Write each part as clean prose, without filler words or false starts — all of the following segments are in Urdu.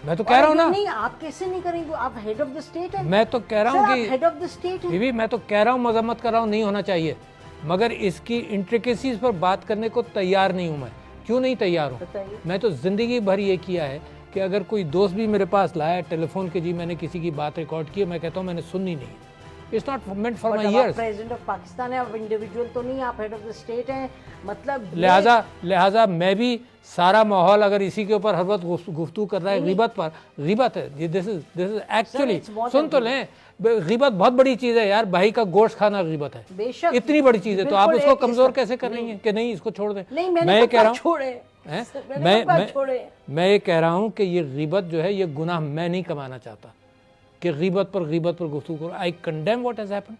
میں تو کہہ رہا ہوں نا. نہیں آپ کیسے نہیں کریں گے, آپ ہیڈ آف دا اسٹیٹ ہیں. میں تو کہہ رہا ہوں کہ ہیڈ آف دا اسٹیٹ بیوی میں تو کہہ رہا ہوں, مذمت کر رہا ہوں, نہیں ہونا چاہیے, مگر اس کی انٹریکیسیز پر بات کرنے کو تیار نہیں ہوں میں. کیوں نہیں تیار ہوں؟ میں تو زندگی بھر یہ کیا ہے کہ اگر کوئی دوست بھی میرے پاس لایا ٹیلی فون کے, جی میں نے کسی کی بات ریکارڈ کی, میں کہتا ہوں میں نے سننی نہیں. It's not meant for my ears. President of Pakistan ہے, آپ انڈیویجول تو نہیں, آپ ہیڈ آف دا اسٹیٹ ہیں. مطلب لہٰذا میں بھی سارا ماحول اگر اسی کے اوپر ہر وقت گفتگو کر رہا ہے غیبت پر, غیبت ہے دس از ایکچولی. سن تو لیں, غیبت بہت بڑی چیز ہے یار, بھائی کا گوشت کھانا غیبت ہے, اتنی بڑی چیز ہے, تو آپ اس کو کمزور کیسے کر رہی ہیں کہ نہیں اس کو چھوڑ دیں. میں یہ کہہ رہا ہوں, میں یہ کہہ رہا ہوں کہ یہ غیبت جو ہے یہ گناہ میں نہیں کمانا چاہتا کہ غیبت پر گفتگو کرو. آئی کنڈیم واٹ ہیز ہیپن,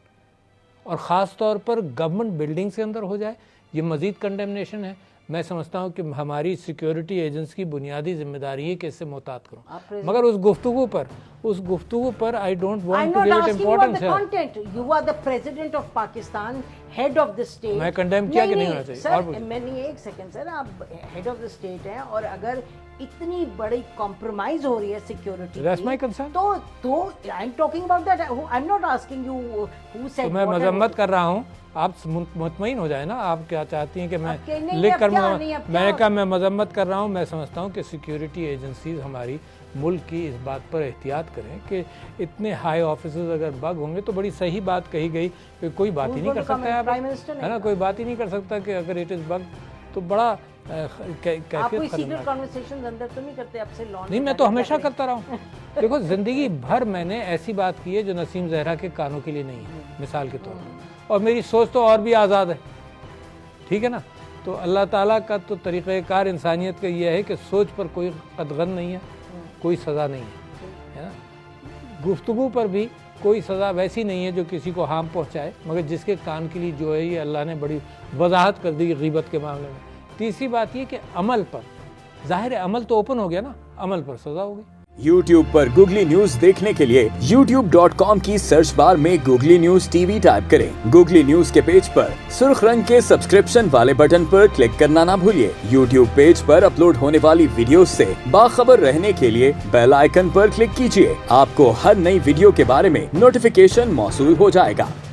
اور خاص طور پر گورنمنٹ بلڈنگ کے اندر ہو جائے, یہ مزید کنڈیمنیشن ہے. میں سمجھتا ہوں کہ ہماری سیکیورٹی ایجنسی کی بنیادی ذمہ داری ہے کہ اس سے محتاط کروں, مگر اس گفتگو پر I don't want to give it importance. You are the president of Pakistan, head of the state. میں کنڈیم کیا کہ نہیں ہونا چاہیے. میں نہیں, ایک سیکنڈ سر, آپ ہیڈ آف دا اسٹیٹ ہیں, اور اگر اتنی بڑی کمپرومائز ہو رہی ہے سیکیورٹی تو I am talking about that. I am not asking you who said. میں مذمت کر رہا ہوں, آپ مطمئن ہو جائیں نا, آپ کیا چاہتی ہیں کہ میں لکھ کر, میں نے کہا میں مذمت کر رہا ہوں. میں سمجھتا ہوں کہ سیکیورٹی ایجنسیز ہماری ملک کی اس بات پر احتیاط کریں کہ اتنے ہائی آفیسرز اگر بگ ہوں گے تو بڑی صحیح بات کہی گئی کہ کوئی بات ہی نہیں کر سکتا ہے نا, کوئی بات ہی نہیں کر سکتا کہ اگر اٹ از بگ تو بڑا کیفیت نہیں. میں تو ہمیشہ کرتا رہا ہوں. دیکھو زندگی بھر میں نے ایسی بات کی ہے جو نسیم زہرا کے کانوں کے لیے نہیں ہے, مثال کے طور پر, اور میری سوچ تو اور بھی آزاد ہے, ٹھیک ہے نا. تو اللہ تعالیٰ کا تو طریقہ کار انسانیت کا یہ ہے کہ سوچ پر کوئی قدغن نہیں ہے, کوئی سزا نہیں ہے نا. گفتگو پر بھی کوئی سزا ویسی نہیں ہے جو کسی کو ہارم پہنچائے, مگر جس کے کان کے لیے جو ہے یہ اللہ نے بڑی وضاحت کر دی غیبت کے معاملے میں. تیسری بات یہ کہ عمل پر, ظاہر ہے عمل تو اوپن ہو گیا نا, عمل پر سزا ہو گئی. YouTube پر گوگلی نیوز دیکھنے کے لیے youtube.com کی سرچ بار میں googly news T V type کریں. گوگلی نیوز کے پیج پر سرخ رنگ کے سبسکرپشن والے بٹن پر کلک کرنا نہ بھولیے. YouTube پیج پر اپلوڈ ہونے والی ویڈیوز سے باخبر رہنے کے لیے بیل آئیکن پر کلک کیجیے. آپ کو ہر نئی ویڈیو کے بارے میں نوٹیفیکیشن موصول ہو جائے گا.